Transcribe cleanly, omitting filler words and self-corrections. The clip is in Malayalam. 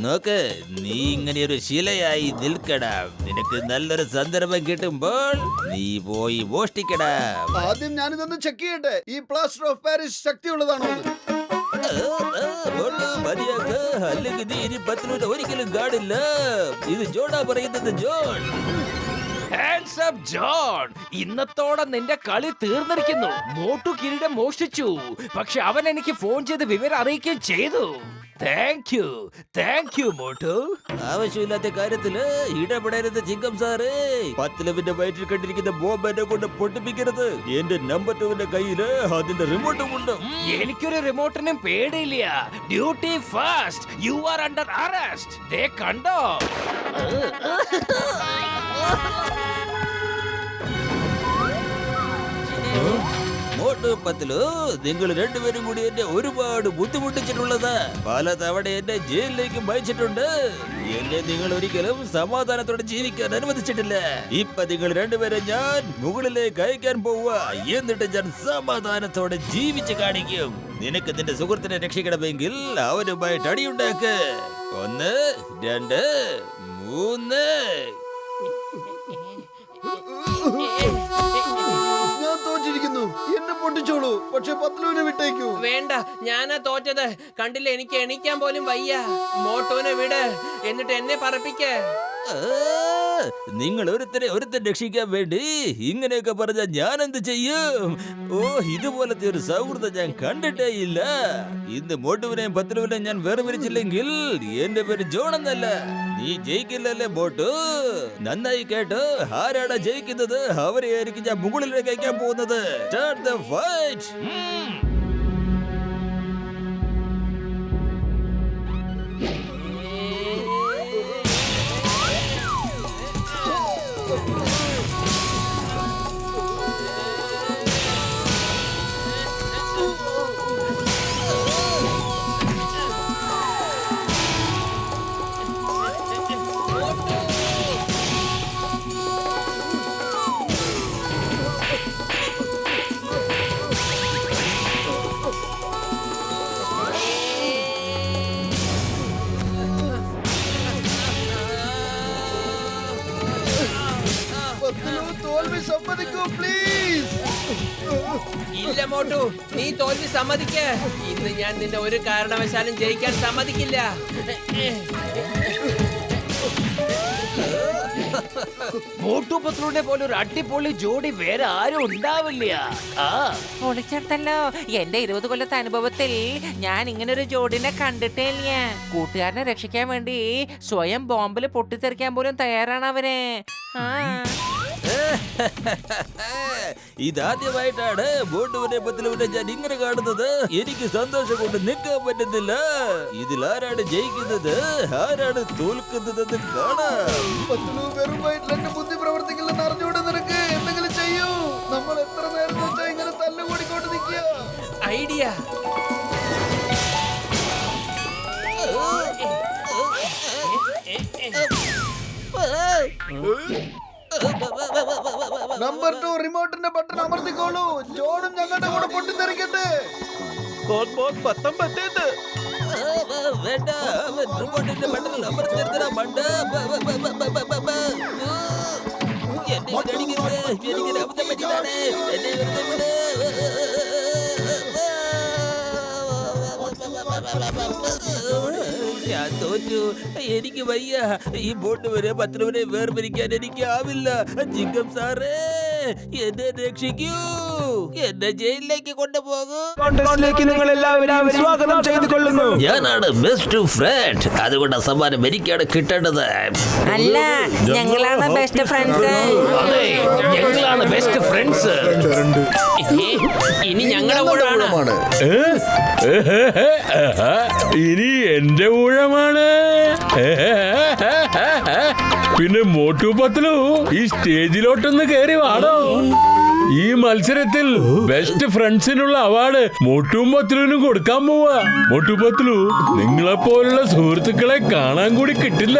നോക്ക്, നീ ഇങ്ങനെ ഒരു ശിലയായി നിൽക്കടാ. നിനക്ക് നല്ലൊരു സന്ദർഭം കിട്ടുമ്പോൾ നീ പോയി മോഷ്ടിക്കടാ. ആദ്യം ഞാനിതൊന്ന് ചെക്ക് ചെയ്യട്ടെ, ഈ പ്ലാസ്റ്റർ ഓഫ് പാരീസ് ശക്തിയുള്ളതാണോ? മതിയാക്ക്, അല്ലെങ്കിൽ നീ ഇനി 10 രൂപ ഒരിക്കലും കാണില്ല. ഇത് ജോണാ പറയുന്നത്. ജോൺ, ഹാൻഡ്സ് അപ്പ് ജോൺ, ഇന്നത്തോടെ നിന്റെ കളി തീർന്നിരിക്കുന്നു. മോട്ടു കിരീടം മോഷ്ടിച്ചു, പക്ഷെ അവൻ എനിക്ക് ഫോൺ ചെയ്ത് വിവരം അറിയിക്കുകയും ചെയ്തു. Thank you Motu. ആവശ്യമില്ലാത്ത കാര്യത്തില് ഇടപെടരുത് ചിങ്കം സാറേ. 10 ലവിന്റെ വയറ്റിൽ കണ്ടിരിക്കുന്ന ബോംബ് എന്നെ കൊണ്ട് പൊട്ടിപ്പിക്കരുത്. എന്റെ നമ്പർ 2 കയ്യില് അതിന്റെ റിമോട്ടും ഉണ്ട്. എനിക്കൊരു റിമോട്ടിനും പേടിയില്ല. Duty first, you are under arrest. ദേ കണ്ടോ? മോട്ടു പത്തിലു, നിങ്ങൾ രണ്ടുപേരും കൂടി എന്നെ ഒരുപാട് ബുദ്ധിമുട്ടിച്ചിട്ടുള്ളത്. പല തവണ എന്നെ ജയിലിലേക്ക് ഭയച്ചിട്ടുണ്ട്. എന്നെ നിങ്ങൾ ഒരിക്കലും സമാധാനത്തോടെ ജീവിക്കാൻ അനുവദിച്ചിട്ടില്ല. ഇപ്പൊ നിങ്ങൾ രണ്ടുപേരെ ഞാൻ മുകളിലേക്ക് അയക്കാൻ പോവുക. എന്നിട്ട് ഞാൻ സമാധാനത്തോടെ ജീവിച്ച് കാണിക്കും. നിനക്ക് നിന്റെ സുഹൃത്തിനെ രക്ഷിക്കണമെങ്കിൽ അവനുമായിട്ട് അടിയുണ്ടാക്ക്. 1 2 3. ഞാൻ തോറ്റിരിക്കുന്നു, എന്നെ പൊട്ടിച്ചോളൂ, പക്ഷെ 10 രൂപ വിട്ടേക്കൂ. വേണ്ട, ഞാനാ തോറ്റത്. കണ്ടില്ല, എനിക്ക് എണീക്കാൻ പോലും വയ്യ. മോട്ടോനെ വിട്, എന്നിട്ട് എന്നെ പറപ്പിക്ക. നിങ്ങൾ ഒരുത്തൻ രക്ഷിക്കാൻ വേണ്ടി ഇങ്ങനെയൊക്കെ പറഞ്ഞാൽ ഞാൻ എന്ത് ചെയ്യും? ഇതുപോലത്തെ ഒരു സൗഹൃദം ഞാൻ കണ്ടിട്ടേ ഇല്ല. ഇന്ന് മോട്ടുവിനെയും 10 രൂപയും ഞാൻ വേർപിരിച്ചില്ലെങ്കിൽ എന്റെ പേര് ജോൺ എന്നല്ല. നീ ജയിക്കില്ലല്ലേ മോട്ടു? നന്നായി കേട്ടോ, ആരാണ് ജയിക്കുന്നത് അവരെയായിരിക്കും ഞാൻ മുകളിലേക്ക് അയക്കാൻ പോകുന്നത്. Start the fight. തോൽവി സമ്മതിക്കൂ പ്ലീസ്. ഇല്ല മോട്ടു, നീ തോൽവി സമ്മതിക്ക. ഇന്ന് ഞാൻ നിന്നെ ഒരു കാരണവശാലും ജയിക്കാൻ സമ്മതിക്കില്ല. മോട്ടു പത്ലുവിനെ പോലെ ഒരു അടിപൊളി ജോഡി വേറെ ആരും ഉണ്ടാവില്ല. പൊളിച്ചെടുത്തല്ലോ. എന്റെ 20 കൊല്ലത്തെ അനുഭവത്തിൽ ഞാൻ ഇങ്ങനെ ഒരു ജോഡിനെ കണ്ടിട്ടേ ഇല്ല. കൂട്ടുകാരനെ രക്ഷിക്കാൻ വേണ്ടി സ്വയം ബോംബില് പൊട്ടിത്തെറിക്കാൻ പോലും തയ്യാറാണ് അവര്. ഇതാദ്യമായിട്ടാണ് മോട്ടുവിനെ 10 രൂപ ഞാൻ ഇങ്ങനെ കാണുന്നത്. എനിക്ക് സന്തോഷം കൊണ്ട് നിൽക്കാൻ പറ്റുന്നില്ല. ഇതിലാരാണ് ജയിക്കുന്നത്, ആരാണ് തോൽക്കുന്നതെന്ന് കാണാം. 10 രൂപ വെറും വയറ്റിൽ എന്റെ ബുദ്ധി പ്രവർത്തിക്കില്ലെന്ന് അറിഞ്ഞുകൊണ്ട് നിനക്ക് എന്തെങ്കിലും ചെയ്യൂ. നമ്മൾ എത്ര നേരം വെച്ചാൽ ഇങ്ങനെ തല്ലുകൂടിക്കൊണ്ട് നിൽക്കുക. ഐഡിയ. നമ്പർ 2 റിമോട്ടിന്റെ ബട്ടൺ അമർത്തിക്കോളൂ. ജോണും ഞങ്ങളുടെ കൂടെ പൊട്ടിത്തെറിക്കട്ടെ. വേണ്ട, റിമോട്ടിന്റെ ബട്ടൺ അമർത്തിയെടുത്തടാ മണ്ട. എനിക്ക് അബദ്ധം പറ്റിയതാണ്. എന്നെ വെറുതെ വിട്. ഞാൻ തോറ്റു. എനിക്ക് വയ്യ. ഈ ബോട്ട് വരെ 10 രൂപയെ വേർപിരിക്കാൻ എനിക്ക് ആവില്ല. ചിങ്കം സാറേ, എന്നെ രക്ഷിക്കൂ. എന്നെ ജയിലിലേക്ക് കൊണ്ടുപോകൂ. നിങ്ങൾ എല്ലാവരെയും സ്വാഗതം ചെയ്തുകൊള്ളുന്നു. ഞാനാണ് ബെസ്റ്റ് ഫ്രണ്ട്. അതുകൊണ്ട് സമ്മാനം എനിക്കാണ് കിട്ടേണ്ടത്. അല്ല, ഞങ്ങളാണ് ബെസ്റ്റ് ഫ്രണ്ട്സ്. അതെ, ഞങ്ങളാണ് ബെസ്റ്റ് ഫ്രണ്ട്സ്. ഇനി ഞങ്ങളുടെ ഊഴമാണ്. ഇനി എന്റെ ഊഴമാണ്. പിന്നെ മോട്ടു പത്ലു, ഈ സ്റ്റേജിലോട്ടൊന്ന് കയറി വാടോ. ഈ മത്സരത്തിൽ ബെസ്റ്റ് ഫ്രണ്ട്സിനുള്ള അവാർഡ് മോട്ടും പത്ലുവിനും കൊടുക്കാൻ പോവാ. മോട്ടു പത്ലു, നിങ്ങളെപ്പോലുള്ള സുഹൃത്തുക്കളെ കാണാൻ കൂടി കിട്ടില്ല.